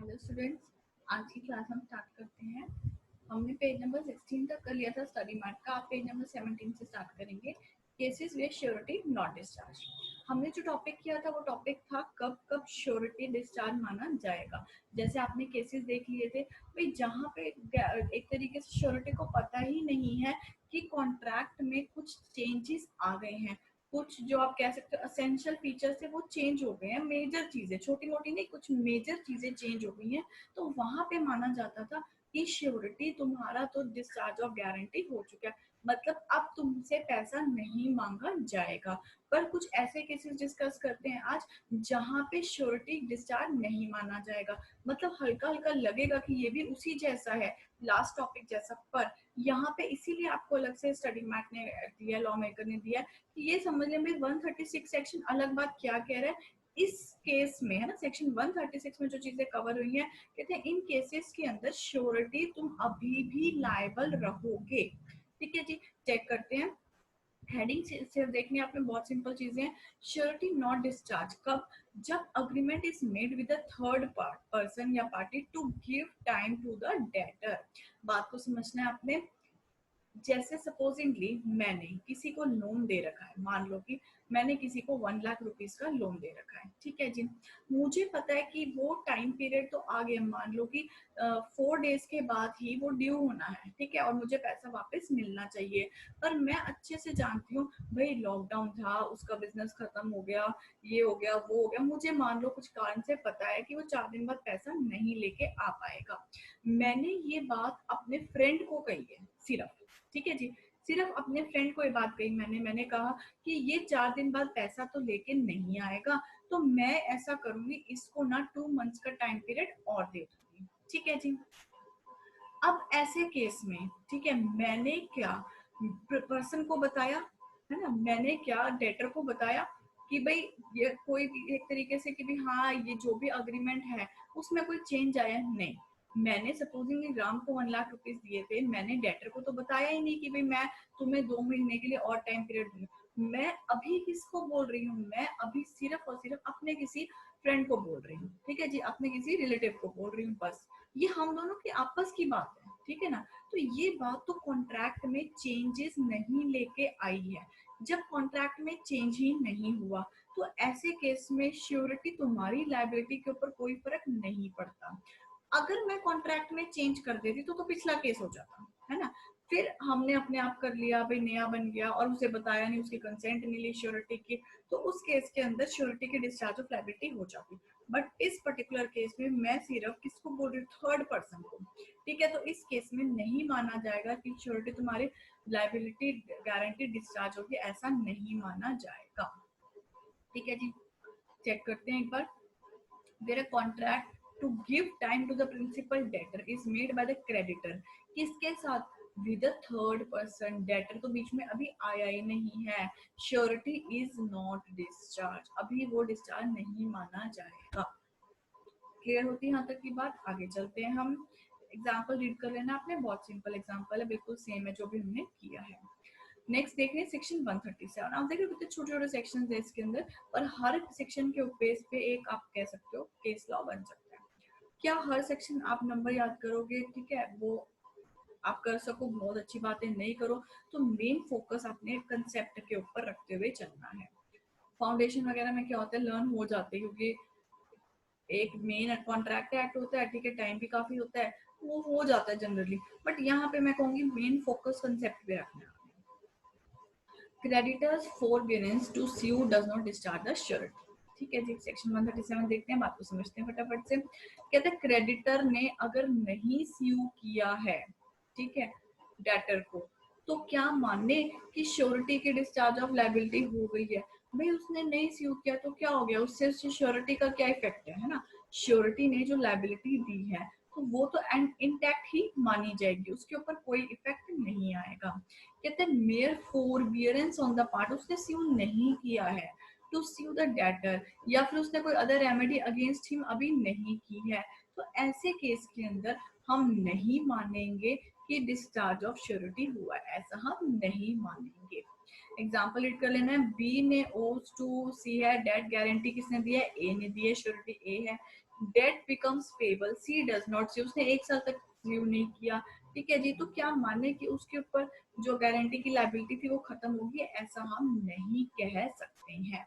Hello students, आज की class हम स्टार्ट करते हैं। हमने पेज नंबर 16 तक कर लिया था स्टडी मैट का। आप पेज नंबर 17 से स्टार्ट करेंगे। Cases with surety not discharge. हमने जो टॉपिक किया था वो टॉपिक था कब कब श्योरिटी डिस्चार्ज माना जाएगा। जैसे आपने केसेस देख लिए थे भाई, जहाँ पे एक तरीके से श्योरिटी को पता ही नहीं है कि कॉन्ट्रैक्ट में कुछ चेंजेस आ गए हैं, कुछ जो आप कह सकते हो असेंशियल फीचर्स थे वो चेंज हो गए हैं, मेजर चीजें, छोटी मोटी नहीं, कुछ मेजर चीजें चेंज हो गई हैं। तो वहां पे माना जाता था कि श्योरिटी तुम्हारा तो डिस्चार्ज ऑफ गारंटी हो चुका है, मतलब अब तुमसे पैसा नहीं मांगा जाएगा। पर कुछ ऐसे केसेस डिस्कस करते हैं आज जहां पे श्योरिटी डिस्चार्ज नहीं माना जाएगा। मतलब हल्का हल्का लगेगा कि ये भी उसी जैसा है, लास्ट टॉपिक जैसा, पर यहाँ पे इसीलिए आपको अलग से स्टडी मैट ने दिया, लॉ मेकर ने दिया कि ये समझ लें भाई 136 सेक्शन अलग बात क्या कह रहा है। इस केस में है ना, सेक्शन 136 में जो चीजें कवर हुई हैं, कहते हैं इन केसेस के अंदर श्योरिटी तुम अभी भी लायबल रहोगे। ठीक है जी, चेक करते हैं। हेडिंग सिर्फ देखनी है आपने, बहुत सिंपल चीजें हैं। श्योरिटी नॉट डिस्चार्ज कब? जब agreement is made with a third person या party to give time to the debtor. बात को समझना है आपने। जैसे सपोजिंगली मैंने किसी को लोन दे रखा है, मान लो कि मैंने किसी को 1 लाख रुपीज का लोन दे रखा है, ठीक है जी। मुझे पता है कि वो टाइम पीरियड तो आ गया, मान लो कि 4 डेज के बाद ही वो ड्यू होना है, ठीक है, और मुझे पैसा वापस मिलना चाहिए। पर मैं अच्छे से जानती हूँ भाई लॉकडाउन था, उसका बिजनेस खत्म हो गया, ये हो गया वो हो गया, मुझे मान लो कुछ कारण से पता है कि वो 4 दिन बाद पैसा नहीं लेके आ पाएगा। मैंने ये बात अपने फ्रेंड को कही है सिर्फ, ठीक है जी, सिर्फ अपने फ्रेंड को ये बात कही मैंने कहा कि ये 4 दिन बाद पैसा तो लेके नहीं आएगा, तो मैं ऐसा करूंगी, इसको ना 2 मंथ्स का टाइम पीरियड और दे दूंगी, ठीक है जी। अब ऐसे केस में, ठीक है, मैंने क्या पर्सन को बताया, है ना, मैंने क्या डेटर को बताया कि भाई ये कोई भी एक तरीके से कि भाई हाँ ये जो भी अग्रीमेंट है उसमें कोई चेंज आया नहीं। मैंने सपोजिंग राम को 1 लाख रुपीज दिए थे, मैंने डेटर को तो बताया ही नहीं कि भाई मैं तुम्हें 2 महीने के लिए और टाइम पीरियड दूंगी। मैं अभी किसको बोल रही हूँ? मैं अभी सिर्फ और सिर्फ अपने किसी फ्रेंड को बोल रही हूँ, ठीक है जी, अपने किसी रिलेटिव को बोल रही हूँ, बस। ये हम दोनों की आपस की बात है, ठीक है ना। तो ये बात तो कॉन्ट्रैक्ट में चेंजेस नहीं लेके आई है। जब कॉन्ट्रैक्ट में चेंज ही नहीं हुआ तो ऐसे केस में श्योरिटी तुम्हारी लायबिलिटी के ऊपर कोई फर्क नहीं पड़ता। अगर मैं कॉन्ट्रैक्ट में चेंज कर देती तो पिछला केस हो जाता, है ना। फिर हमने अपने आप कर लिया, भाई नया बन गया और उसे बताया नहीं, उसकी कंसेंट नहीं ली श्योरिटी की, तो उस केस के अंदर श्योरिटी की डिस्चार्ज ऑफ लायबिलिटी हो जाती। बट इस पर्टिकुलर केस में मैं सिर्फ किसको बोल रही हूँ? थर्ड पर्सन को, ठीक है। तो इस केस में नहीं माना जाएगा कि श्योरिटी तुम्हारी लायबिलिटी गारंटी डिस्चार्ज होगी, ऐसा नहीं माना जाएगा, ठीक है जी। चेक करते हैं एक बार। where a contract to give time to the principal debtor is made by the creditor, किसके साथ? with a third person, debtor तो बीच में अभी आया ही नहीं है, surety is not discharge, अभी वो डिस्चार्ज नहीं माना जाएगा। क्लियर होती है यहाँ तक की बात? आगे चलते हैं हम। एग्जाम्पल रीड कर लेना आपने, बहुत सिंपल एग्जाम्पल है, बिल्कुल सेम है जो भी हमने किया है। नेक्स्ट देख रहे हैं सेक्शन 137। आप देखिए कितने छोटे छोटे सेक्शन है इसके अंदर, और हर सेक्शन के बेस पे एक आप कह सकते हो केस लॉ बन सकता है। क्या हर सेक्शन आप नंबर याद करोगे? ठीक है, वो आप कर सको, बहुत अच्छी बात है। नहीं करो तो मेन फोकस अपने कंसेप्ट के ऊपर रखते हुए चलना है। फाउंडेशन वगैरह में क्या होता है, लर्न हो जाते हैं, क्योंकि एक मेन कॉन्ट्रैक्ट एक्ट होता है, ठीक है, टाइम भी काफी होता है, वो हो जाता है जनरली। बट यहाँ पे मैं कहूंगी मेन फोकस कंसेप्ट पे रखना है। Creditor's forbearance to sue does not discharge the surety, ठीक है जी। सेक्शन 137 देखते हैं, बात को समझते हैं फटाफट से। कहते हैं क्रेडिटर ने अगर नहीं स्यू किया है, ठीक है, डेटर को, तो क्या माने कि श्योरिटी की डिस्चार्ज ऑफ लायबिलिटी हो गई है? भाई उसने नहीं स्यू किया तो क्या हो गया, उससे श्योरिटी का क्या इफेक्ट है ना। श्योरिटी ने जो लायबिलिटी दी है तो वो तो इंटैक्ट ही मानी जाएगी, उसके ऊपर कोई इफेक्ट नहीं आएगा। कहते हैं मेयर फॉरबियरेंस ऑन द पार्ट, उसने स्यू नहीं किया है टू स्यू द डेटर, या फिर उसने कोई अदर रेमेडी अगेंस्ट हिम अभी नहीं की है, तो ऐसे केस के अंदर हम नहीं मानेंगे कि डिस्चार्ज ऑफ श्योरिटी हुआ है, ऐसा हम नहीं मानेंगे। एग्जाम्पल रीड कर लेना है। बी ने ओज टू सी है, डेट गारंटी किसने दी है? ए ने दी है, श्योरिटी ए है। Debt becomes payable, C does not sue, उसने 1 साल तक रिव्यू नहीं किया, ठीक है जी, तो क्या माने कि उसके ऊपर जो गारंटी की लायबिलिटी थी वो खत्म होगी? ऐसा हम नहीं कह सकते हैं।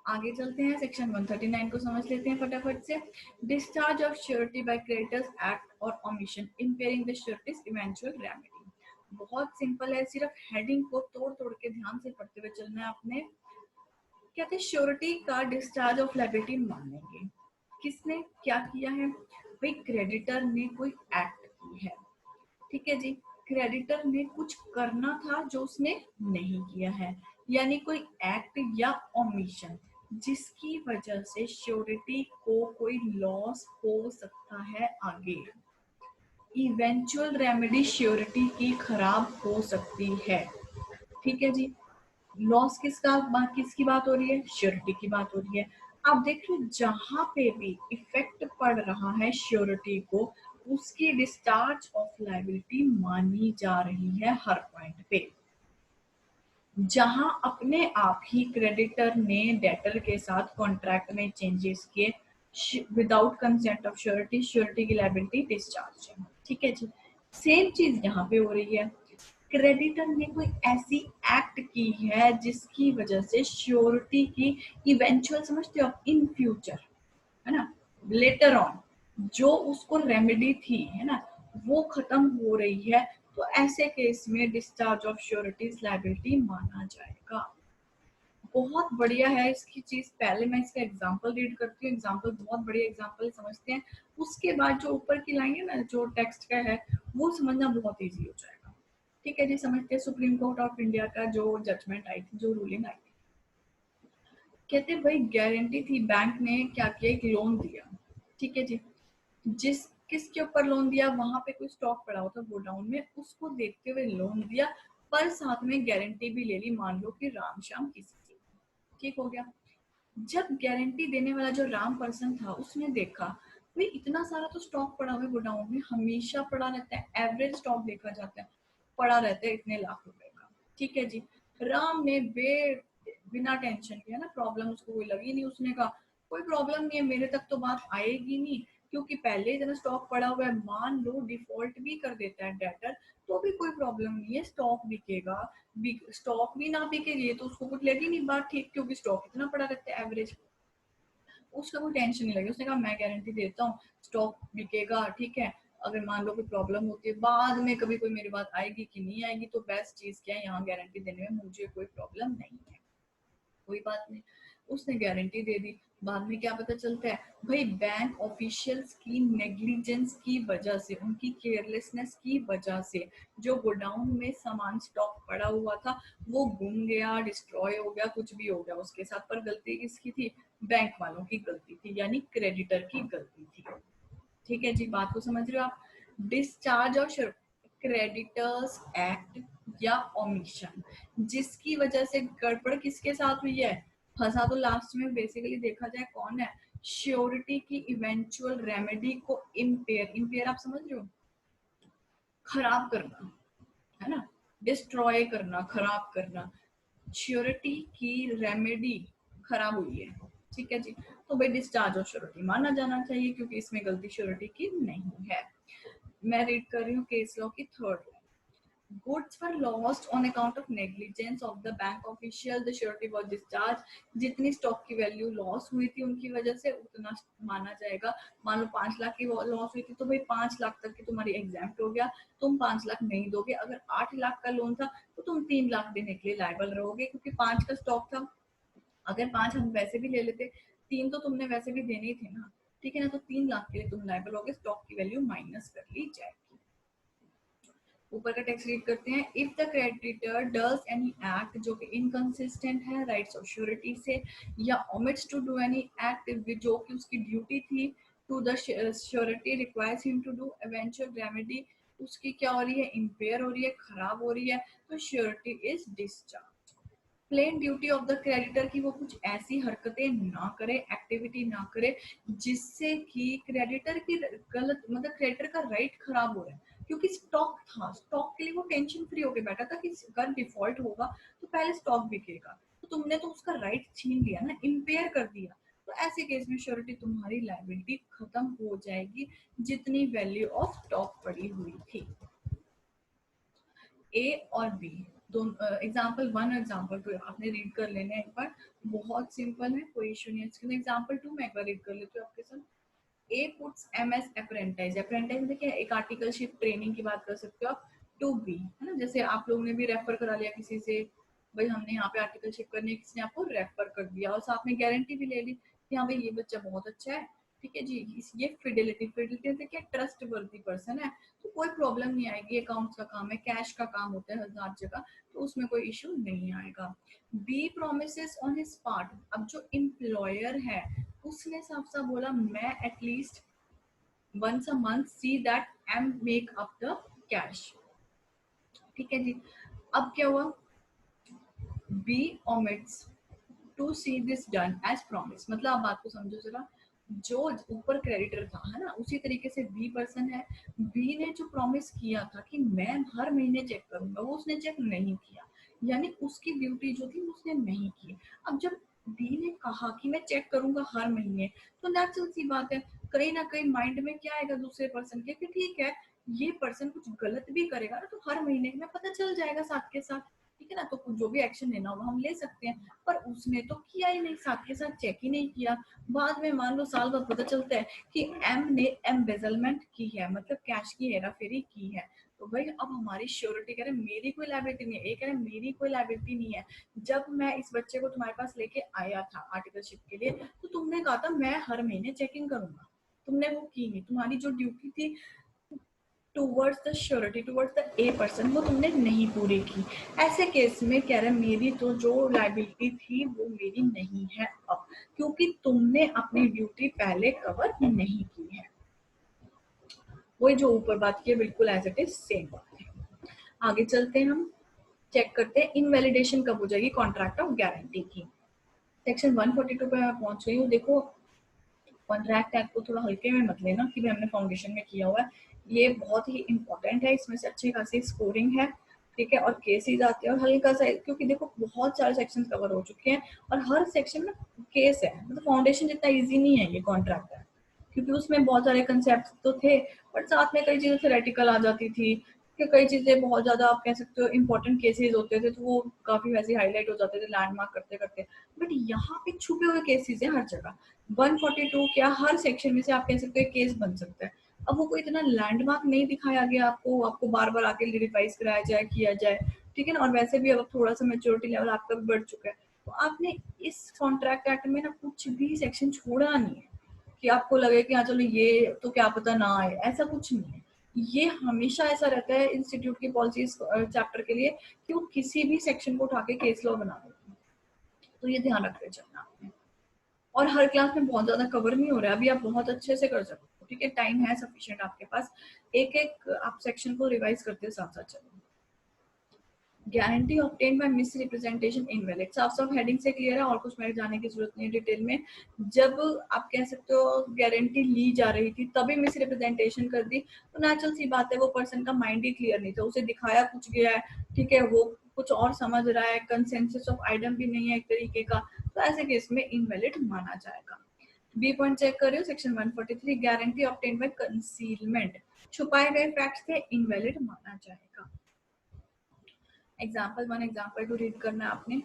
आगे चलते हैं, सेक्शन 139 को समझ लेते हैं फटाफट से। Discharge of surety by creditors act और omission impairing the sureties eventual remedy. बहुत सिंपल है, सिर्फ हेडिंग को तोड़ तोड़ के ध्यान से पढ़ते हुए चलना है आपने। कहते हैं श्योरिटी का डिस्चार्ज ऑफ लायबिलिटी मानेंगे। किसने क्या किया है? भाई क्रेडिटर ने कोई एक्ट की है, ठीक है जी, क्रेडिटर ने कुछ करना था जो उसने नहीं किया है, यानी कोई एक्ट या ओमिशन जिसकी वजह से श्योरिटी को कोई लॉस हो सकता है आगे। इवेंचुअल रेमेडी श्योरिटी की खराब हो सकती है, ठीक है जी। लॉस किसकी बात हो रही है? श्योरिटी की बात हो रही है। आप देख रहे हो जहां पे भी इफेक्ट पड़ रहा है श्योरिटी को, उसकी डिस्चार्ज ऑफ लायबिलिटी मानी जा रही है हर पॉइंट पे। जहां अपने आप ही क्रेडिटर ने डेटर के साथ कॉन्ट्रैक्ट में चेंजेस किए without consent of surety, surety की लायबिलिटी डिस्चार्ज है, ठीक है जी। सेम चीज यहाँ पे हो रही है, क्रेडिटर ने कोई ऐसी एक्ट की है जिसकी वजह से श्योरिटी की इवेंचुअल, समझते हो, इन फ्यूचर, है ना, लेटर ऑन जो उसको रेमेडी थी, है ना, वो खत्म हो रही है, तो ऐसे केस में डिस्चार्ज ऑफ श्योरिटीज लायबिलिटी माना जाएगा। बहुत बढ़िया है इसकी चीज। पहले मैं इसका एग्जांपल रीड करती हूँ, एग्जांपल बहुत बढ़िया एग्जांपल समझते हैं, उसके बाद जो ऊपर की लाइन है ना, जो टेक्स्ट का है, वो समझना बहुत इजी हो जाएगा, ठीक है जी। समझते हैं सुप्रीम कोर्ट ऑफ इंडिया का जो जजमेंट आई थी, जो रूलिंग आई थी। कहते भाई गारंटी थी, बैंक ने क्या किया, एक लोन दिया, ठीक है जी। किसके ऊपर लोन दिया? वहां पे कोई स्टॉक पड़ा हुआ था गोडाउन में, उसको देखते हुए लोन दिया, पर साथ में गारंटी भी ले ली, मान लो कि राम श्याम किसी की, ठीक हो गया। जब गारंटी देने वाला जो राम पर्सन था, उसने देखा भाई इतना सारा तो स्टॉक पड़ा हुआ है गोडाउन में, हमेशा पड़ा रहता है, एवरेज स्टॉक देखा जाता है, पड़ा रहता है इतने लाख रुपए का, ठीक है जी। राम ने बिना टेंशन के, है ना, प्रॉब्लम उसको कोई लगी नहीं, उसने कहा कोई प्रॉब्लम नहीं है, मेरे तक तो बात आएगी नहीं, क्योंकि पहले इतना स्टॉक पड़ा हुआ है, मान लो डिफॉल्ट भी कर देता है डेटर, तो भी कोई प्रॉब्लम नहीं है, स्टॉक बिकेगा। स्टॉक भी ना बिके तो उसको कुछ लगी नहीं बात, ठीक, क्योंकि स्टॉक इतना पड़ा रहता है एवरेज, उसका कोई टेंशन नहीं लगी। उसने कहा मैं गारंटी देता हूँ, स्टॉक बिकेगा, ठीक है, अगर मान लो कोई प्रॉब्लम होती है बाद में कभी कोई मेरी बात आएगी कि नहीं आएगी, तो बेस्ट चीज क्या है, यहाँ गारंटी देने में मुझे कोई प्रॉब्लम नहीं है, कोई बात नहीं। उसने गारंटी दे दी, बाद में क्या पता चलता है, भाई बैंक ऑफिशियल्स की नेग्लिजेंस की वजह से, उनकी केयरलेसनेस की वजह से जो गोडाउन में सामान स्टॉक पड़ा हुआ था वो गुम गया, डिस्ट्रॉय हो गया, कुछ भी हो गया उसके साथ, पर गलती किसकी थी? बैंक वालों की गलती थी, यानी क्रेडिटर की गलती थी, ठीक है जी। बात को समझ रहे हो आप? डिस्चार्ज और क्रेडिटर्स एक्ट या ओमिशन जिसकी वजह से गड़बड़ किसके साथ हुई है, फंसा तो लास्ट में बेसिकली देखा जाए कौन है, श्योरिटी की इवेंचुअल रेमेडी को इम्पेयर आप समझ रहे हो, खराब करना, है ना, डिस्ट्रॉय करना, खराब करना, श्योरिटी की रेमेडी खराब हुई है, ठीक है जी। तो भाई डिस्चार्ज ऑफ श्योरिटी माना जाना चाहिए, क्योंकि इसमें गलती श्योरिटी की नहीं है। मैं रीड कर रही हूँ केस लॉ की third line. Goods were lost on account of negligence of the bank official. The surety was discharged. जितनी स्टॉक की वैल्यू लॉस हुई थी उनकी वजह से उतना माना जाएगा। मान लो 5 लाख की लॉस हुई थी, तो भाई 5 लाख तक की तुम्हारी एग्जाम्प्ट हो गया, तुम 5 लाख नहीं दोगे। अगर 8 लाख का लोन था तो तुम 3 लाख देने के लिए लायबल रहोगे, क्योंकि 5 का स्टॉक था। अगर 5 हम वैसे भी ले लेते, 3 तो तुमने वैसे भी देने ही थे ना, ठीक है ना, तो 3 लाख के लिए तुम लायबल होगे, स्टॉक की वैल्यू माइनस कर ली जाएगी। ऊपर का टेक्स्ट रीड करते हैं। If the creditor does any act जो कि इनकंसिस्टेंट है राइट्स ऑफ श्योरिटी से, या omits to do any act जो कि उसकी ड्यूटी थी to the surety requires him to do, eventual remedy उसकी क्या हो रही है, इम्पेयर हो रही है, खराब हो रही है, तो surety is discharge. Plain duty of the creditor की वो कुछ ऐसी हरकतें ना करे, एक्टिविटी ना करे जिससे कि क्रेडिटर की गलत, मतलब क्रेडिटर का राइट खराब हो रहा है, क्योंकि स्टॉक था, स्टॉक के लिए वो टेंशन फ्री होके बैठा था कि अगर डिफॉल्ट होगा तो पहले स्टॉक बिकेगा, तो तुमने तो उसका राइट छीन लिया ना, इम्पेयर कर दिया। तो ऐसे केस में श्योरिटी तुम्हारी लायबिलिटी खत्म हो जाएगी जितनी वैल्यू ऑफ स्टॉक पड़ी हुई थी। ए और बी दोनों एग्जाम्पल 1 और एग्जाम्पल 2 आपने रीड कर लेना है एक बार, बहुत सिंपल है, कोई इशू नहीं है। एग्जाम्पल 2 मैं एक बार रीड कर लेती हूँ आपके साथ। A puts M as apprentice, apprentice देखिए एक आर्टिकलशिप ट्रेनिंग की बात कर सकते हो आप, टू बी है ना, जैसे आप लोगों ने भी रेफर करा लिया किसी से, भाई हमने यहाँ पे आर्टिकलशिप करने किसी ने आपको रेफर कर दिया और साथ में गारंटी भी ले ली कि हाँ भाई ये बच्चा बहुत अच्छा है, ठीक है जी, ये फिडेलिटी, फिडेलिटी क्या, ट्रस्ट वर्दी पर्सन है, तो कोई प्रॉब्लम नहीं आएगी। अकाउंट्स का काम है, कैश का काम होता है हर जगह, तो उसमें कोई इशू नहीं आएगा। B promises on his part, अब जो एम्प्लॉयर है उसने साफ साफ बोला मैं at least once a month see that M make up the cash, ठीक है जी। अब क्या हुआ, B omits to see this done as promise, मतलब आप बात को समझो जरा, जो ऊपर क्रेडिटर था है ना, उसी तरीके से बी पर्सन है, बी ने जो प्रॉमिस किया था कि मैं हर महीने चेक करूंगा, वो उसने चेक नहीं किया, यानी उसकी ड्यूटी जो थी उसने नहीं की। अब जब बी ने कहा कि मैं चेक करूंगा हर महीने, तो नेचुरल सी बात है कहीं ना कहीं माइंड में क्या आएगा दूसरे पर्सन के कि ठीक है ये पर्सन कुछ गलत भी करेगा ना तो हर महीने में पता चल जाएगा साथ के साथ, ठीक है ना, तो जो भी एक्शन लेना होगा हम ले सकते हैं। पर उसने तो किया ही नहीं, साथ के साथ चेक ही नहीं किया, बाद में मान लो साल बाद पता चलता है कि एम ने एम्बेजलमेंट की है, मतलब कैश की हेराफेरी की है, तो भाई अब हमारी श्योरिटी कह रहे मेरी कोई लायबिलिटी नहीं है, ये कह रहे मेरी कोई लायबिलिटी नहीं है। जब मैं इस बच्चे को तुम्हारे पास लेके आया था आर्टिकलशिप के लिए, तो तुमने कहा था मैं हर महीने चेकिंग करूंगा, तुमने वो की नहीं, तुम्हारी जो ड्यूटी थी towards the surety towards the a person वो तुमने नहीं पूरी की। ऐसे केस में कह रहे मेरी तो जो लायबिलिटी थी वो मेरी नहीं है अब, क्योंकि तुमने अपनी ड्यूटी पहले कवर नहीं की है। वही जो ऊपर बात की है बिल्कुल एज इट इज सेम बात है। आगे चलते हैं, हम चेक करते हैं इनवैलिडेशन कब हो जाएगी कॉन्ट्रैक्ट ऑफ गारंटी की। सेक्शन 142 पे मैं पहुंच गई हूँ। देखो कॉन्ट्रैक्ट एक्ट को थोड़ा हल्के में मत लेना कि हमने फाउंडेशन में किया हुआ है, ये बहुत ही इंपॉर्टेंट है, इसमें से अच्छी खासी स्कोरिंग है, ठीक है, और केसेस आते हैं और हल्का सा, क्योंकि देखो बहुत सारे सेक्शन कवर हो चुके हैं और हर सेक्शन में केस है, मतलब फाउंडेशन जितना इजी नहीं है ये कॉन्ट्रैक्ट है, क्योंकि उसमें बहुत सारे कंसेप्ट तो थे बट साथ में कई चीजें थ्योरेटिकल आ जाती थी, कि कई चीजें बहुत ज्यादा आप कह सकते हो इंपॉर्टेंट केसेस होते थे तो वो काफी वैसे हाईलाइट हो जाते थे लैंडमार्क करते करते, बट यहाँ पे छुपे हुए केसेस है हर जगह। 142 क्या हर सेक्शन में से आप कह सकते हो केस बन सकता है। अब वो कोई इतना लैंडमार्क नहीं दिखाया गया आपको, आपको बार बार आके रिवाइज कराया जाए किया जाए, ठीक है ना, और वैसे भी अब थोड़ा सा मेच्योरिटी लेवल आपका भी बढ़ चुका है, तो आपने इस कॉन्ट्रैक्ट एक्ट में ना कुछ भी सेक्शन छोड़ा नहीं है कि आपको लगे कि हाँ चलो ये तो क्या पता ना आए, ऐसा कुछ नहीं है। ये हमेशा ऐसा रहता है इंस्टीट्यूट की पॉलिसीज चैप्टर के लिए कि वो किसी भी सेक्शन को उठा के केस लॉ बना देते हैं, तो ये ध्यान रखते चलना आपने। और हर क्लास में बहुत ज्यादा कवर नहीं हो रहा है, अभी आप बहुत अच्छे से कर सकते हो, ठीक है, टाइम है सफिशिएंट आपके पास, एक एक आप सेक्शन को रिवाइज करते साथ साथ चलो। Guarantee obtain bye miss representation invalid, साफ साफ हेडिंग से क्लियर है और कुछ मेरे जाने की जरूरत नहीं है डिटेल में। जब आप कह सकते हो गारंटी ली जा रही थी तभी मिस रिप्रेजेंटेशन कर दी, तो नेचुरल सी बात है वो पर्सन का माइंड ही क्लियर नहीं था, उसे दिखाया कुछ गया है, ठीक है, वो कुछ और समझ रहा है, कंसेंसस ऑफ आइटम भी नहीं है एक तरीके का, तो ऐसे केस में इनवैलिड माना जाएगा। बी पॉइंट चेक कर रहे हो section 143, guarantee obtain bye concealment, छुपाए गए फैक्ट्स थे, इनवैलिड माना जाएगा। एग्जाम्पल 1 एग्जाम्पल 2 रीड करना है आपने,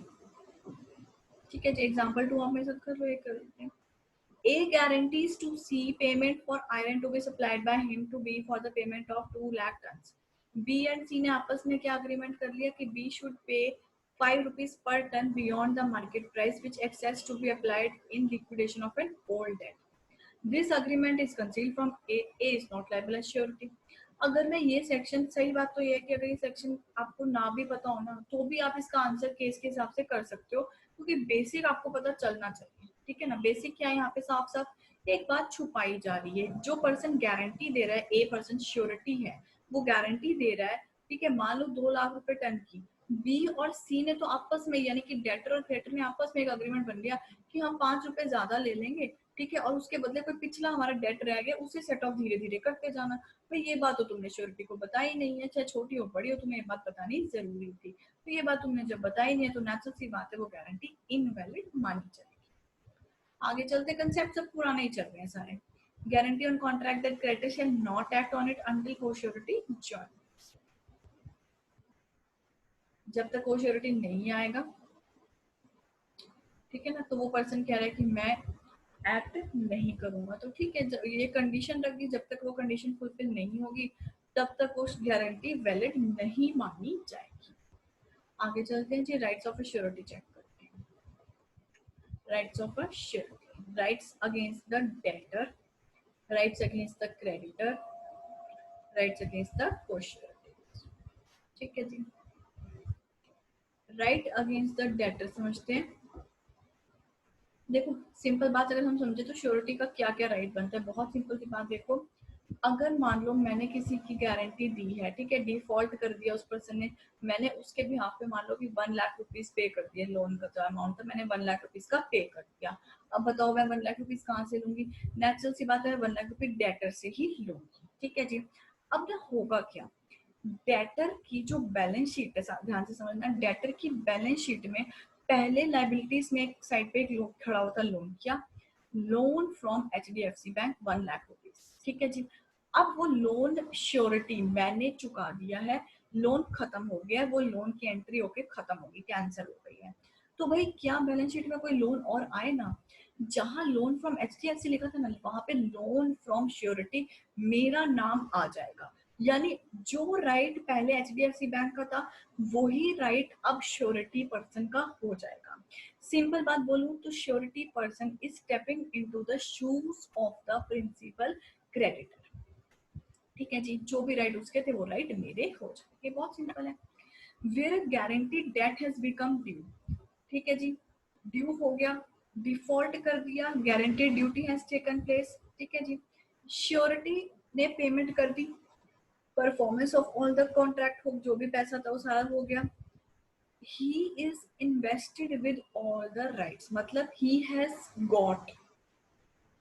ठीक है जी। एग्जाम्पल 2 आप मेरे साथ कर लो, एक कर लेते हैं। A guarantees to C payment for iron to be supplied by him to B for the payment of 2 lakh tons. B and C ने आपस में क्या agreement कर लिया कि B should pay 5 rupees per ton beyond the market price which excess to be applied in liquidation of an old debt. This agreement is concealed from A. A is not liable as surety. अगर मैं ये section, सही बात तो ये है कि अगर ये सेक्शन आपको ना भी पता हो ना तो भी आप इसका आंसर केस के हिसाब से कर सकते हो, क्योंकि बेसिक आपको पता चलना चाहिए, ठीक है ना। बेसिक क्या है यहाँ पे, साफ साफ एक बात छुपाई जा रही है, जो पर्सन गारंटी दे रहा है, ए पर्सन श्योरिटी है, वो गारंटी दे रहा है, ठीक है, मान लो 2 लाख रुपए टन की, बी और सी ने तो आपस में यानी कि डेटर और क्रेडिटर ने आपस में एक अग्रीमेंट बन गया कि हम 5 रुपए ज्यादा ले लेंगे, ठीक है, और उसके बदले कोई पिछला हमारा डेट रह गया उसे सेट ऑफ धीरे धीरे करते जाना। भाई ये बात तो तुमने श्योरिटी को बताई नहीं है, चाहे छोटी हो बड़ी हो, तुम्हें ये बात बतानी जरूरी थी, तो ये बात तुमने जब बताई नहीं है तो नेचुरल सी बात है वो गारंटी इनवैलिड मानी जाएगी। आगे चलते, कंसेप्ट सब पुराने ही चल रहे हैं सारे। Guarantee on contract that creditor shall not act on it until को श्योरिटी जॉइन। जब तक को श्योरिटी नहीं आएगा, ठीक है ना, तो वो पर्सन कह रहा है कि मैं एक्ट नहीं करूंगा, तो ठीक है, ये कंडीशन रख दी, जब तक वो कंडीशन फुलफिल नहीं होगी तब तक वो गारंटी वैलिड नहीं मानी जाएगी। आगे चलते हैं जी, राइट्स ऑफ श्योरिटी चेक करते हैं। Rights of surety, rights against the debtor, rights against the creditor, rights against the co-surety. ठीक है जी, राइट अगेंस्ट द डेटर समझते हैं। देखो सिंपल बात अगर हम समझे तो श्योरिटी का क्या क्या राइट बनता है, बहुत सिंपल सी बात। देखो अगर मान लो मैंने किसी की गारंटी दी है, ठीक है, डिफॉल्ट कर दिया उस पर्सन ने, मैंने उसके भी हाथ पे मान लो कि 1 लाख रुपीज पे कर दिया, लोन का जो अमाउंट था मैंने 1 लाख रुपीज का पे कर दिया। अब बताओ मैं 1 लाख रुपीज कहाँ से लूंगी? नेचुरल सी बात है, 1 लाख रुपीज डेटर से ही लूंगी। ठीक है जी, अब ना होगा क्या, डेटर की जो बैलेंस शीट है, ध्यान से समझना, डेटर की बैलेंस शीट में पहले लाइबिलिटीज में एक साइड पे एक लोन खड़ा होता, लोन क्या, loan from HDFC bank 1 lakh rupees. ठीक है जी, अब वो लोन श्योरिटी मैंने चुका दिया है, लोन खत्म हो गया, वो लोन की एंट्री होके खत्म होगी, कैंसिल हो गई है, तो भाई क्या बैलेंस शीट में कोई लोन और आए ना, जहां लोन फ्रॉम HDFC लिखा था ना, वहां पे लोन फ्रॉम श्योरिटी मेरा नाम आ जाएगा। यानी जो राइट पहले HDFC बैंक का था वही राइट अब श्योरिटी पर्सन का हो जाएगा। सिंपल बात बोलूं तो surety person is stepping into the shoes of the principal creditor. ठीक है जी, जो भी राइट उसके थे वो राइट मेरे हो जाएंगे, बहुत सिंपल है। Where guarantee debt has become due, ठीक है जी, ड्यू हो गया, डिफॉल्ट कर दिया, guarantee duty has taken place. ठीक है जी, श्योरिटी ने पेमेंट कर दी, performance of all the contract हो, जो भी पैसा था वो सारा हो गया। he is invested with all the rights, मतलब he has got,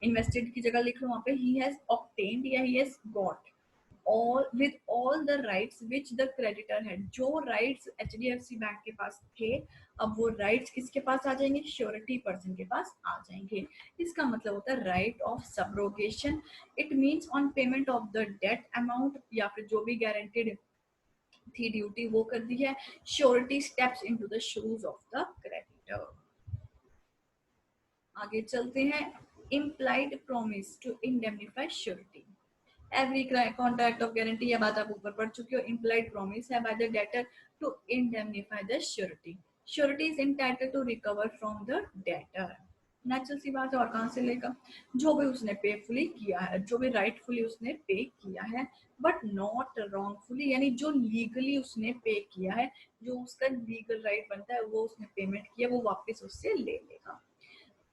इन्वेस्टेड की जगह लिख लो वहां पे he has obtained या he has got all with all the rights which the creditor had, जो rights HDFC बैंक के पास थे अब वो rights किसके पास आ जाएंगे, श्योरिटी पर्सन के पास आ जाएंगे। इसका मतलब होता है right of subrogation, it means on payment of the debt amount, या फिर जो भी गारंटेड थी ड्यूटी वो कर दी है, surety steps into the shoes of the creditor. आगे चलते हैं, implied promise to indemnify surety, every contract of guarantee, ये बात आप ऊपर पढ़ चुके हो, implied promise है by the debtor to indemnify the surety, surety is entitled to recover from the debtor। Natural सी बात है, और कहाँ से लेगा, जो भी उसने पेफुली किया है, जो भी राइटफुली उसने पे किया है, बट नॉट रॉन्गफुली, यानी जो लीगली उसने पे किया है, जो उसका लीगल राइट बनता है वो उसने पेमेंट किया, वो वापस उससे ले लेगा।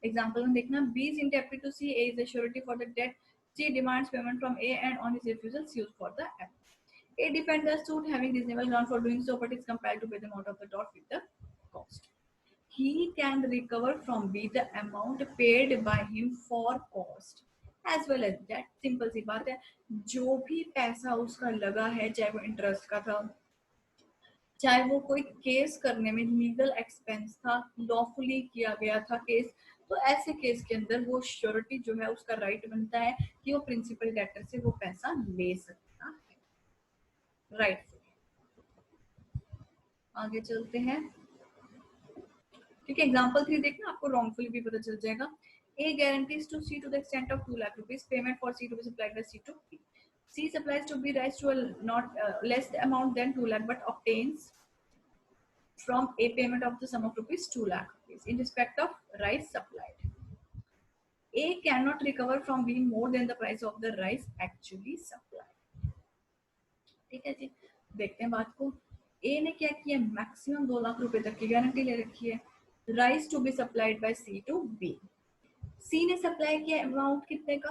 एग्जाम्पल में देखना, B is indebted to C, A is the surety for the debt, C demands payment from A and on his refusal C sues for the M। A defends the suit having reasonable ground for doing so but is compelled to pay the amount of the tort with the cost। He can recover from B the amount paid by him for cost as well as that। Simple सी बात है, जो भी पैसा उसका लगा है, चाहे वो इंटरेस्ट का था, चाहे वो कोई केस करने में लीगल एक्सपेंस था, लॉफुली किया गया था केस, तो ऐसे केस के अंदर वो श्योरिटी जो है उसका राइट बनता है कि वो प्रिंसिपल डेटर से वो पैसा ले सकता है, राइट। आगे चलते हैं, ठीक है, एग्जांपल 3 देखना, आपको रॉन्गफुली भी पता चल जाएगा। A guarantees to C to the extent of 2 lakh rupees, payment for C to be supplied by C to B। C supplies to B rights to a not less amount than 2 lakh but obtains from A payment of the sum of rupees 2 lakh rupees in respect of rice supplied। A cannot recover from B more than the price of the rice actually supplied। ठीक है जी, देखते हैं बात को। A ने क्या किया, maximum 2 lakh रुपए तक की गारंटी ले रखी है, rice to be supplied by C to B। C ने सप्लाई किया अमाउंट कितने का,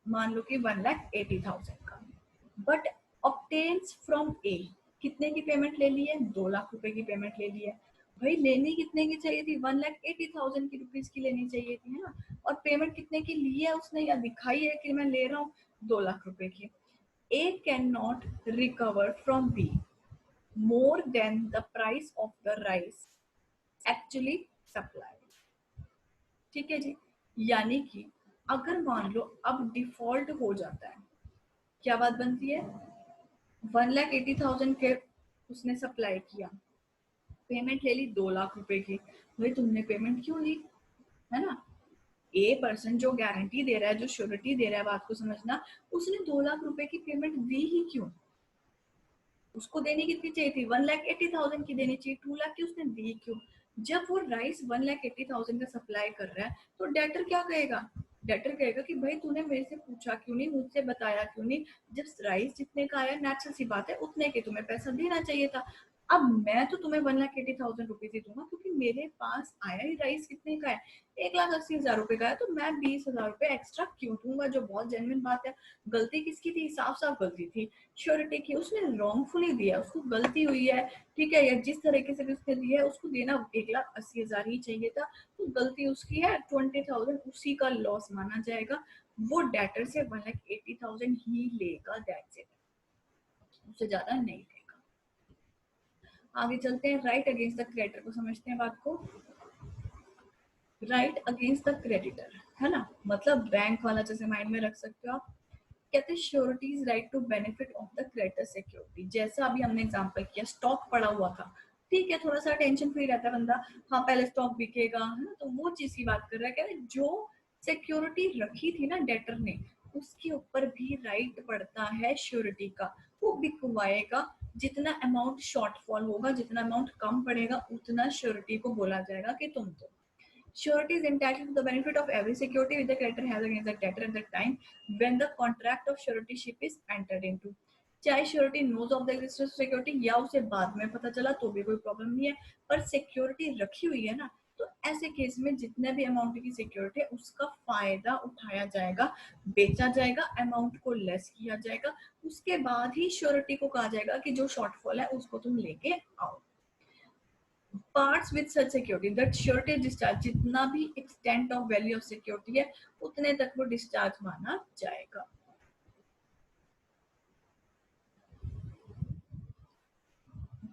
मान लो कि 1,80,000 का, बट ऑब्टेन्स फ्रॉम ए, कितने की पेमेंट ले ली है, 2 लाख रुपए की पेमेंट ले ली है। भाई लेनी कितने की चाहिए थी, 1,80,000 की रुपीज की लेनी चाहिए थी, है ना, और पेमेंट कितने की ली है उसने, या दिखाई है कि मैं ले रहा हूँ 2 लाख रुपए की। A cannot recover from B more than the price of the rice actually supplied। ठीक है जी, यानी कि अगर मान लो अब डिफॉल्ट हो जाता है, क्या बात बनती है, 1,80,000 के उसने सप्लाई किया, पेमेंट ले ली 2 लाख रुपए की, भाई तुमने पेमेंट क्यों ली, है ना। ए पर्सन जो गारंटी दे रहा है, जो श्योरिटी दे रहा है, बात को समझना, उसने 2 लाख रुपए की पेमेंट दी ही क्यों, उसको देनी कितनी चाहिए थी, 1,80,000 की देनी चाहिए, 2 लाख की उसने दी क्यों। जब वो राइस 1,80,000 का सप्लाई कर रहा है तो डेटर क्या कहेगा, डेटर कहेगा कि भाई तूने मेरे से पूछा क्यों नहीं, मुझसे बताया क्यों नहीं, जब राइस जितने का आया नेचुरल सी बात है उतने के तुम्हें पैसा देना चाहिए था। अब मैं तो तुम्हें 1,80,000 रुपीज ही दूंगा क्योंकि मेरे पास आया ही राइस कितने का है, 1,80,000 रुपए का है, तो मैं 20,000 रुपए एक्स्ट्रा क्यों दूंगा, जो बहुत जेन्युइन बात है। गलती किसकी थी, साफ साफ गलती थी श्योरिटी की, उसने रॉन्गफुली दिया, उसको गलती हुई है, ठीक है, या जिस तरीके से भी उसने दिया है उसको देना 1,80,000 ही चाहिए था, तो गलती उसकी है, 20,000 उसी का लॉस माना जाएगा, वो डेटर से 1,80,000 ही लेगा, दैट्स इट, उससे ज्यादा नहीं लेगा। आगे चलते हैं, राइट अगेंस्ट द क्रेडिटर को समझते हैं बात को। राइट अगेंस्ट द क्रेडिटर, है ना, मतलब बैंक वाला जैसे माइंड में रख सकते हो आप, कहते हैं surety is right to benefit of the creditor security. जैसा अभी हमने एग्जांपल किया, स्टॉक पड़ा हुआ था, ठीक है, थोड़ा सा टेंशन फ्री रहता है बंदा, हाँ पहले स्टॉक बिकेगा, है ना, तो वो चीज की बात कर रहा है, कहते हैं जो सिक्योरिटी रखी थी ना डेटर ने, उसके ऊपर भी राइट पड़ता है श्योरिटी का, वो बिकवाएगा, जितना अमाउंट शॉर्टफॉल होगा, जितना अमाउंट कम पड़ेगा, उतना श्योरिटी को बोला जाएगा कि तुम दो। Surety is entitled to the benefit of every security which the creditor has against the debtor at the time when the contract of suretyship is entered into. चाहे surety knows of the existence security या उसे बाद में पता चला तो भी कोई प्रॉब्लम नहीं है, पर सिक्योरिटी रखी हुई है ना, तो ऐसे केस में जितने भी अमाउंट की सिक्योरिटी है उसका फायदा उठाया जाएगा, बेचा जाएगा, अमाउंट को लेस किया जाएगा, उसके बाद ही श्योरिटी को कहा जाएगा कि जो शॉर्टफॉल है उसको तुम लेके आओ। Parts with such security that surety discharge, जितना भी extent of value of security है उतने तक वो डिस्चार्ज माना जाएगा।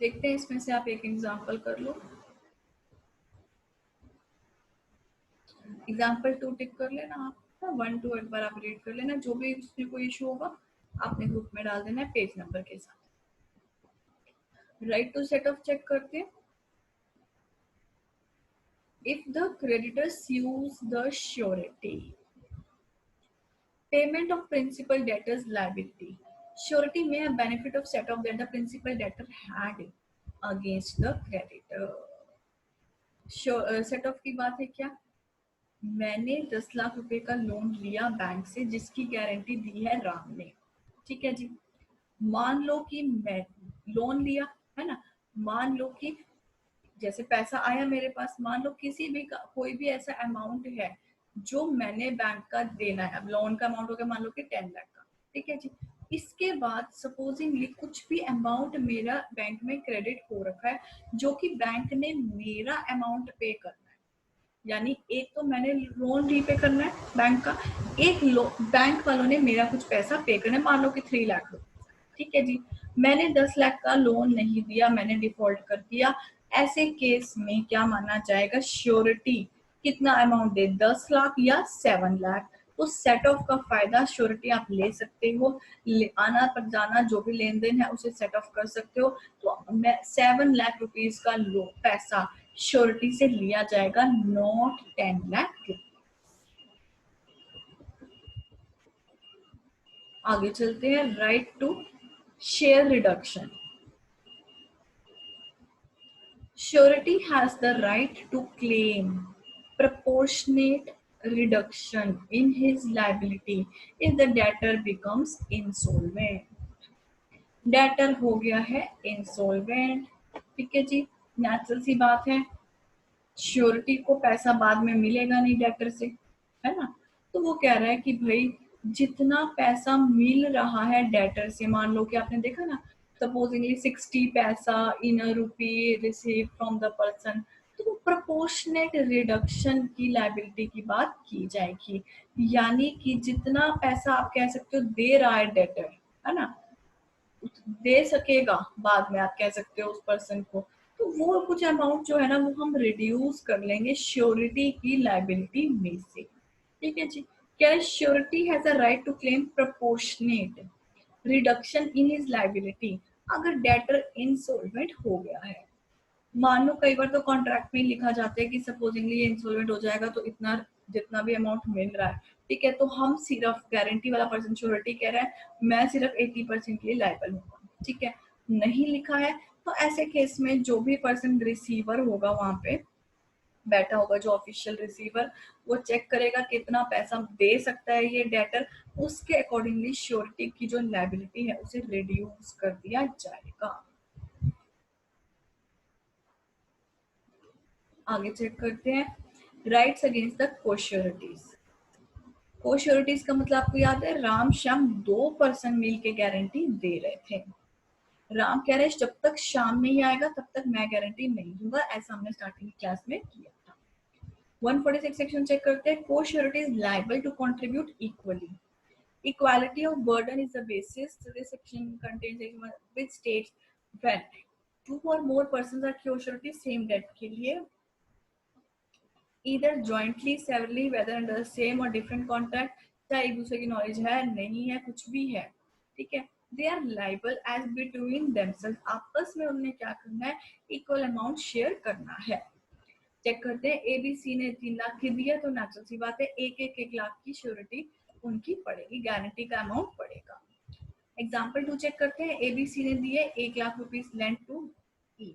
देखते हैं इसमें से आप एक एग्जांपल कर लो, एग्जांपल 2 टिक कर लेना आप, 1 2 एक बार आप रीड कर लेना, जो भी उसमें कोई इशू होगा आपने ग्रुप में डाल देना है पेज नंबर के साथ। Right to set off check करते हैं। If the creditor sues the surety, payment of principal debtor's liability, surety may have benefit of set off that the principal debtor had against the creditor। Set of की बात है क्या, मैंने 10 लाख रुपए का loan लिया बैंक से जिसकी गारंटी दी है राम ने, ठीक है जी, मान लो कि मैं लोन लिया, है ना, मान लो कि जैसे पैसा आया मेरे पास, मान लो किसी भी कोई भी ऐसा अमाउंट है जो मैंने बैंक का देना है, अब लोन का अमाउंट हो गया मान लो कि 10 लाख का, ठीक है जी, इसके बाद सपोजिंगली कुछ भी अमाउंट मेरा बैंक में क्रेडिट हो रखा है जो कि बैंक ने मेरा अमाउंट पे करना है, यानी एक तो मैंने लोन रीपे करना है बैंक का, एक बैंक वालों ने मेरा कुछ पैसा पे करना है, मान लो कि 3 लाख रुपए, ठीक है जी, मैंने 10 लाख का लोन नहीं दिया, मैंने डिफॉल्ट कर दिया, ऐसे केस में क्या माना जाएगा, श्योरिटी कितना अमाउंट दे, 10 लाख या 7 लाख, तो सेट ऑफ का फायदा श्योरिटी आप ले सकते हो, आना पर जाना जो भी लेन देन है उसे सेट ऑफ कर सकते हो, तो मैं 7 लाख रुपीज का पैसा श्योरिटी से लिया जाएगा, नॉट 10 लाख। आगे चलते हैं, right to share reduction. Surety has the right to claim proportionate reduction in his liability if the debtor becomes insolvent। Debtor हो गया है इंसॉल्वेंट, ठीक है जी, नेचुरल सी बात है, श्योरिटी को पैसा बाद में मिलेगा नहीं डेटर से, है ना, तो वो कह रहा है कि भाई जितना पैसा मिल रहा है डेटर से, मान लो कि आपने देखा ना, सपोजिंगली 60 पैसा इन अ रुपी रिसीव फ्रॉम द पर्सन, तो प्रोपोर्शनेट रिडक्शन की लायबिलिटी की बात की जाएगी, यानी कि जितना पैसा आप कह सकते हो दे रहा है डेटर, है ना, दे सकेगा बाद में आप कह सकते हो उस पर्सन को, तो वो कुछ अमाउंट जो है ना वो हम रिड्यूस कर लेंगे श्योरिटी की लायबिलिटी में से। ठीक है जी। क्या surety has a right to claim proportionate reduction in his liability अगर डेटर इंसॉल्वेंट हो गया है। मान लो कई बार तो कॉन्ट्रैक्ट में लिखा जाता है कि सपोजिंगली ये इंसॉल्वेंट हो जाएगा तो इतना जितना भी अमाउंट मिल रहा है, ठीक है, तो हम सिर्फ गारंटी वाला पर्सन श्योरिटी कह रहा है मैं सिर्फ 80% के लिए लायबल हूँ, ठीक है, नहीं लिखा है तो ऐसे केस में जो भी पर्सन रिसीवर होगा वहां पे बैठा होगा, जो ऑफिशियल रिसीवर, वो चेक करेगा कितना पैसा दे सकता है ये डेटर, उसके अकॉर्डिंगली श्योरिटी की जो लायबिलिटी है उसे रिड्यूस कर दिया जाएगा। आगे चेक करते हैं राइट्स अगेंस्ट द कोश्योरिटीज। कोश्योरिटीज का मतलब आपको याद है, राम श्याम दो पर्सन मिल के गारंटी दे रहे थे। राम कह रहे जब तक श्याम नहीं आएगा तब तक मैं गारंटी नहीं दूंगा, ऐसा हमने स्टार्टिंग क्लास में किया था। 146 सेक्शन चेक करते हैं। Co-surety is liable to contribute equally. Equality of burden is the basis. So this section contains which states when two or more persons are co-surety same debt के लिए either jointly, severally, whether under the same or different contract, चाहे एक दूसरे की knowledge है नहीं है कुछ भी है, ठीक है, they are liable as between themselves, आपस में उन्हें क्या करना है, इक्वल अमाउंट शेयर करना है। चेक करते हैं एबीसी ने 3 लाख की दी है तो नेचुरल सी बात है एक लाख की श्योरिटी उनकी पड़ेगी, गारंटी का अमाउंट पड़ेगा। एग्जाम्पल 2 चेक करते हैं। एबीसी ने दिए 1,00,000 rupees lend to E.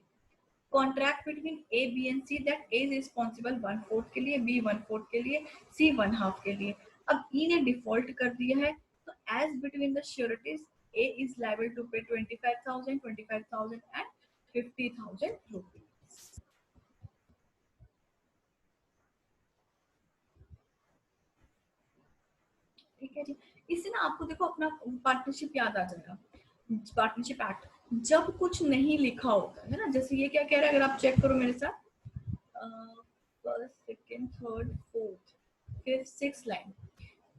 Contract between A B and C that A is responsible 1/4 के लिए, बी 1/4 के लिए, सी 1/2 के लिए। अब ई ने डिफॉल्ट कर दिया है तो as between the sureties A is liable to pay 25,000 and 50,000 rupees. ठीक है जी। इससे ना आपको देखो अपना पार्टनरशिप याद आ जाएगा, पार्टनरशिप एक्ट। जब कुछ नहीं लिखा होता है ना, जैसे ये क्या कह रहा है, अगर आप चेक करो मेरे साथ, first second third fourth fifth six line,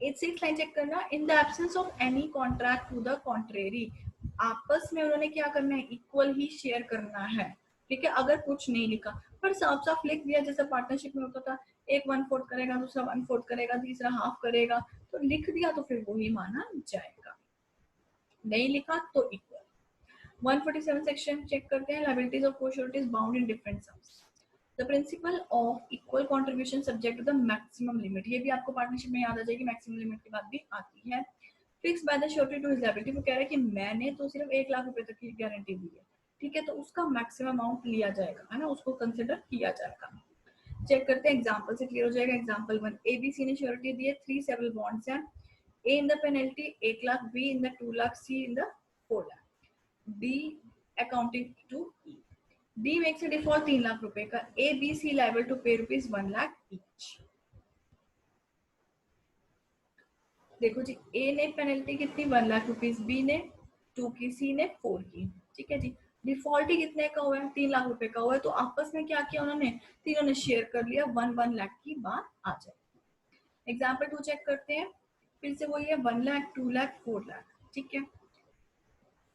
एक सिक्स लाइन चेक करना। In the absence of any contract to the contrary, आपस में उन्होंने क्या करना है, इक्वल ही शेयर करना है, ठीक है, अगर कुछ नहीं लिखा पर साफ साफ लिख दिया, जैसे पार्टनरशिप में होता था एक 1/4 करेगा, दूसरा 1/4 करेगा, तीसरा हाफ करेगा, तो लिख दिया तो फिर वही माना जाएगा, नहीं लिखा तो इक्वल। 147 सेक्शन चेक करते हैं। Liabilities of co-sureties bound in different sums. The principle of equal contribution subject to the maximum limit, ये भी आपको पार्टनरशिप में याद आ जाएगी, मैक्सिमम लिमिट की बात भी आती है। Fix by the surety to his liability, वो कह रहा है कि मैंने तो सिर्फ 1,00,000 रुपए तक की गारंटी दी है, ठीक है, तो उसका मैक्सिमम अमाउंट लिया जाएगा, है ना, उसको कंसिडर किया जाएगा। चेक करते हैं, एग्जांपल से क्लियर हो जाएगा। एग्जांपल 1, एबीसी ने श्योरिटी दी है 3 सेवरल बॉन्ड्स हैं, A in the penalty 1,00,000, B in the 2,00,000, C in the 4,00,000, D accounting to E. D makes a default 3,00,000 रुपए का, A B C liable to pay rupees 1,00,000 each. देखो जी, ए ने penalty कितनी 1,00,000 रुपीज, बी ने 2 की, सी ने 4 की, ठीक है जी। डिफॉल्ट ही कितने का हुआ है, 3,00,000 रुपए का हुआ है, तो आपस में क्या किया उन्होंने, तीनों ने शेयर कर लिया, 1,00,000 की बात आ जाए। एग्जाम्पल 2 चेक करते हैं, फिर से वही है, 1,00,000, 2,00,000, 4,00,000, ठीक है,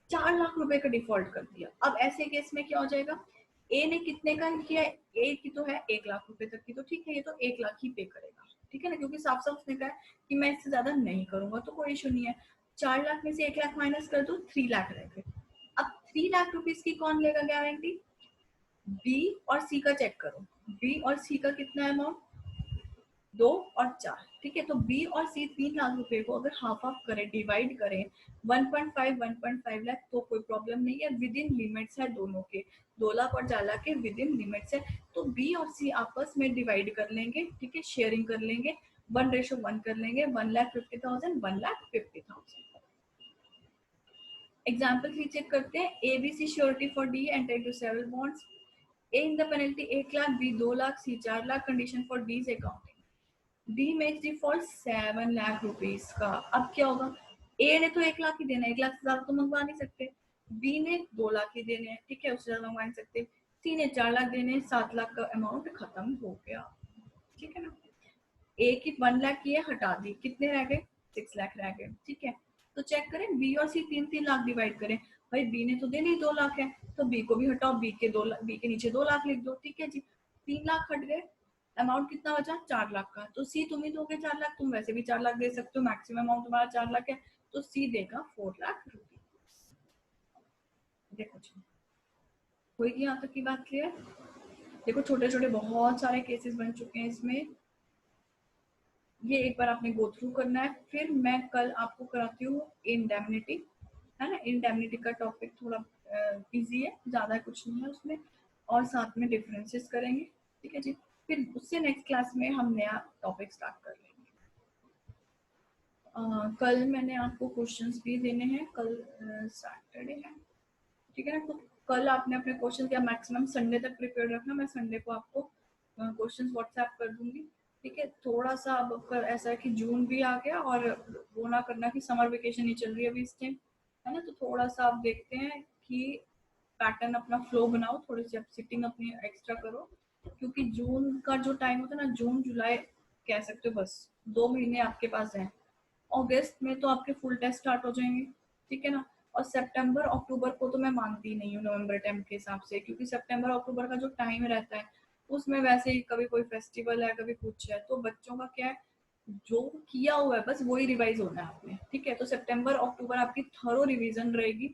4,00,000 रुपए का डिफॉल्ट कर दिया। अब ऐसे केस में क्या हो जाएगा, ए ने कितने का किया, ए की तो है 1,00,000 रुपए तक की, तो ठीक है, ये तो 1,00,000 ही पे करेगा, ठीक है ना, क्योंकि साफ साफ उसने कहा कि मैं इससे ज्यादा नहीं करूंगा, तो कोई इशू नहीं है। 4,00,000 में से 1,00,000 माइनस कर दो, 3,00,000 रह गए। अब 3,00,000 रुपीज की कौन लेगा गारंटी, बी और सी का चेक करो, बी और सी का कितना अमाउंट, 2 और 4, ठीक है, तो बी और सी 3,00,000 रुपए को अगर हाफ हाफ करें, डिवाइड करें 1.5 लाख, तो कोई प्रॉब्लम नहीं है, विद इन लिमिट्स है दोनों के, 2,00,000 और 4,00,000 के विद इन लिमिट्स है, तो बी और सी आपस में डिवाइड कर लेंगे, ठीक है, शेयरिंग कर लेंगे, 1:1 कर लेंगे, 1,50,000, 1,50,000। एग्जाम्पल 3 चेक करते हैं। ABC surety for D enter to several bonds, A in the penalty 1,00,000, B 2,00,000, C 4,00,000, condition for D's accounting, D makes default 7,00,000 rupees का। अब क्या होगा, ए ने तो 1,00,000 ही देना है, 1,00,000 से ज्यादा तो मंगवा नहीं सकते, बी ने 2,00,000 ही देने हैं, ठीक है, उससे ज्यादा मंगवा नहीं सकते, सी ने 4,00,000 देने, 7,00,000 का अमाउंट खत्म हो गया, ठीक है ना। ए की 1,00,000 की है, हटा दी, कितने रह गए, 6,00,000 रह गए, ठीक है। तो चेक करें, बी और सी 3-3 लाख डिवाइड करें, भाई बी ने तो देने ही 2,00,000 है, तो बी को भी हटाओ, बी के नीचे 2,00,000 लिख दो, ठीक है जी, 3,00,000 हट गए, अमाउंट कितना बचा 4 लाख का, तो सी तुम ही दोगे 4 लाख, तुम वैसे भी 4 लाख दे सकते हो, मैक्सिमम अमाउंट तुम्हारा 4 लाख है, तो सी देगा 4 लाख रुपीज। देखो जी, कोई यहाँ तक की बात क्लियर? देखो छोटे छोटे बहुत सारे केसेस बन चुके हैं इसमें, ये एक बार आपने गो थ्रू करना है। फिर मैं कल आपको कराती हूँ इंडेमनिटी, है ना। इंडेमनिटी का टॉपिक थोड़ा इजी है, ज्यादा कुछ नहीं है उसमें, और साथ में डिफरेंसेस करेंगे, ठीक है जी। फिर उससे नेक्स्ट क्लास में हम नया टॉपिक स्टार्ट कर लेंगे। कल मैंने आपको क्वेश्चंस भी देने हैं, कल सैटरडे है, ठीक है ना। तो कल आपने अपने क्वेश्चन या मैक्सिमम संडे तक प्रिपेयर रखना, मैं संडे को आपको क्वेश्चंस व्हाट्सएप कर दूंगी, ठीक है। थोड़ा सा अब ऐसा है कि जून भी आ गया, और वो ना करना कि समर वेकेशन नहीं चल रही है अभी इस टाइम, है ना। तो थोड़ा सा आप देखते हैं कि पैटर्न अपना फ्लो बनाओ, थोड़ी सी आप सिटिंग अपनी एक्स्ट्रा करो, क्योंकि जून का जो टाइम होता है ना, जून जुलाई कह सकते हो, बस 2 महीने आपके पास हैं। अगस्त में तो आपके फुल टेस्ट स्टार्ट हो जाएंगे, ठीक है ना। और सितंबर अक्टूबर को तो मैं मानती नहीं हूँ नवंबर टाइम के हिसाब से, क्योंकि सितंबर अक्टूबर का जो टाइम रहता है उसमें वैसे ही कभी कोई फेस्टिवल है, कभी कुछ है, तो बच्चों का क्या है, जो किया हुआ है बस वही रिवाइज होना है आपने, ठीक है। तो सितंबर अक्टूबर आपकी थरो रिवीजन रहेगी,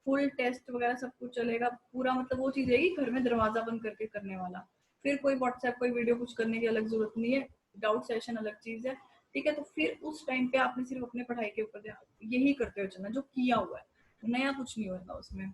फुल टेस्ट वगैरह सब कुछ चलेगा पूरा, मतलब वो चीज रहेगी घर में दरवाजा बंद करके करने वाला, फिर कोई व्हाट्सएप कोई वीडियो कुछ करने की अलग जरूरत नहीं है, डाउट सेशन अलग चीज है, ठीक है। तो फिर उस टाइम पे आपने सिर्फ अपने पढ़ाई के ऊपर ध्यान यही करते हुए चलना, जो किया हुआ है, नया कुछ नहीं होगा उसमें।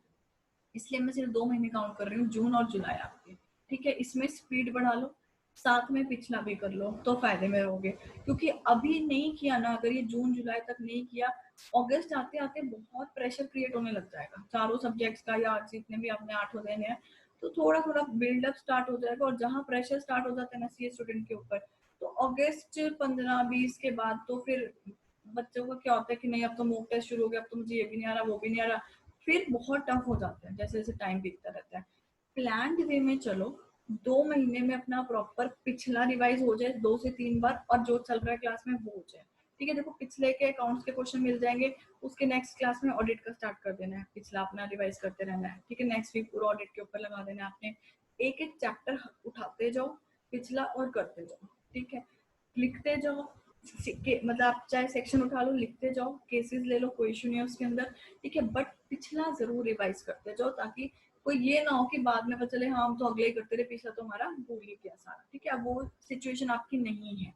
इसलिए मैं सिर्फ 2 महीने काउंट कर रही हूँ, जून और जुलाई आपके, ठीक है। इसमें स्पीड बढ़ा लो, साथ में पिछला भी कर लो, तो फायदे में रहोगे। क्योंकि अभी नहीं किया ना, अगर ये जून जुलाई तक नहीं किया, अगस्त आते आते बहुत प्रेशर क्रिएट होने लग जाएगा चारों सब्जेक्ट्स का, या जितने भी आपने 8 हो देने हैं, तो थोड़ा थोड़ा बिल्डअप स्टार्ट हो जाएगा। और जहाँ प्रेशर स्टार्ट हो जाता है ना सीए स्टूडेंट के ऊपर, तो अगस्त 15-20 के बाद तो फिर बच्चों को क्या होता है कि नहीं अब तो मॉक टेस्ट शुरू हो गया, अब तो मुझे ये भी नहीं आ रहा वो भी नहीं आ रहा, फिर बहुत टफ हो जाता है जैसे जैसे टाइम बीतता रहता है। प्लान्ड वे में चलो, 2 महीने में अपना प्रॉपर पिछला रिवाइज हो जाए 2 से 3 बार, और जो चल रहा है क्लास में वो हो जाए, ठीक है। देखो पिछले के अकाउंट्स के क्वेश्चन मिल जाएंगे, उसके नेक्स्ट क्लास में ऑडिट का स्टार्ट कर देना है, पिछला अपना रिवाइज करते रहना है, ठीक है। नेक्स्ट वीक पूरा ऑडिट के ऊपर लगा देना है आपने, एक एक चैप्टर उठाते जाओ पिछला और करते जाओ, ठीक है। लिखते जाओ, मतलब आप चाहे सेक्शन उठा लो, लिखते जाओ, केसेस ले लो, कोई इशू नहीं है उसके अंदर, ठीक है। बट पिछला जरूर रिवाइज करते जाओ, ताकि कोई ये ना हो कि बाद में पता चले हाँ हम तो अगले ही करते रहे, पिछला तो हमारा भूल ही गया सारा, ठीक है। अब वो सिचुएशन आपकी नहीं है,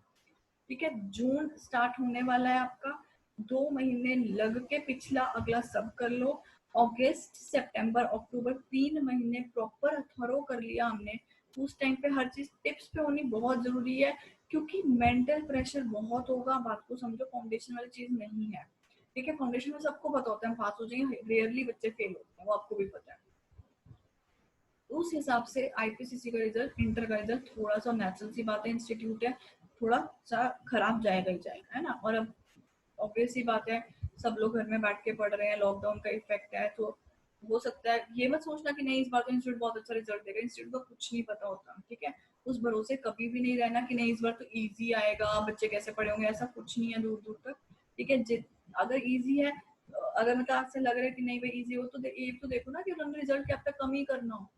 ठीक है। जून स्टार्ट होने वाला है आपका, 2 महीने लग के पिछला अगला सब कर लो। अगस्त सितंबर अक्टूबर 3 महीने प्रॉपर थरो कर लिया हमने, उस टाइम पे हर चीज टिप्स पे होनी बहुत जरूरी है, क्योंकि मेंटल प्रेशर बहुत होगा, बात को समझो, फाउंडेशन वाली चीज नहीं है, ठीक है। फाउंडेशन में सबको पता होता है हम पास हो जाएंगे, रेयरली बच्चे फेल होते हैं, वो आपको भी पता है। उस हिसाब से आईपीसीसी का रिजल्ट, इंटर का रिजल्ट थोड़ा सा, नेचुरल सी बात है, इंस्टीट्यूट है, थोड़ा सा खराब जाएगा ही जाएगा, है ना। और अब ऑब्वियस सी बात है, सब लोग घर में बैठ के पढ़ रहे हैं, लॉकडाउन का इफेक्ट है, तो हो सकता है, ये मत सोचना कि नहीं इस बार तो इंस्टीट्यूट बहुत अच्छा रिजल्ट देगा, इंस्टीट्यूट को कुछ नहीं पता होता, ठीक है। उस भरोसे कभी भी नहीं रहना कि नहीं इस बार तो इजी आएगा, बच्चे कैसे पढ़े होंगे, ऐसा कुछ नहीं है दूर दूर तक, ठीक है। अगर इजी है, अगर मतलब आपसे लग रहा है कि नहीं भाई इजी हो, तो ये तो देखो ना कि उन्होंने रिजल्ट क्या तक कम ही करना हो,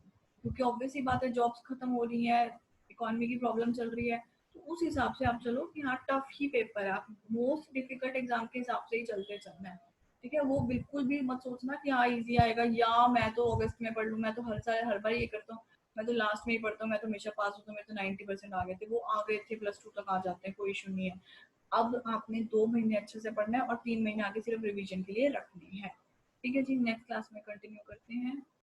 क्योंकि ऑब्वियस ही बात है जॉब्स खत्म हो रही है, इकोनॉमी की प्रॉब्लम चल रही है, तो उस हिसाब से आप चलो कि हाँ टफ ही पेपर है, आप मोस्ट डिफिकल्ट एग्जाम के हिसाब से ही चलते चलना है, ठीक है। वो बिल्कुल भी मत सोचना कि हाँ इजी आएगा, या मैं तो अगस्त में पढ़ लूँ, मैं तो हर साल हर बार ये करता हूँ, मैं तो लास्ट में ही पढ़ता हूँ, मैं तो हमेशा पास होता हूँ, मेरे तो 90% आ गए थे, वो आ गए थे, +2 तक आ जाते हैं, कोई इशू नहीं है। अब आपने 2 महीने अच्छे से पढ़ना है, और 3 महीने आगे सिर्फ रिविजन के लिए रखने हैं, ठीक है जी। नेक्स्ट क्लास में कंटिन्यू करते हैं।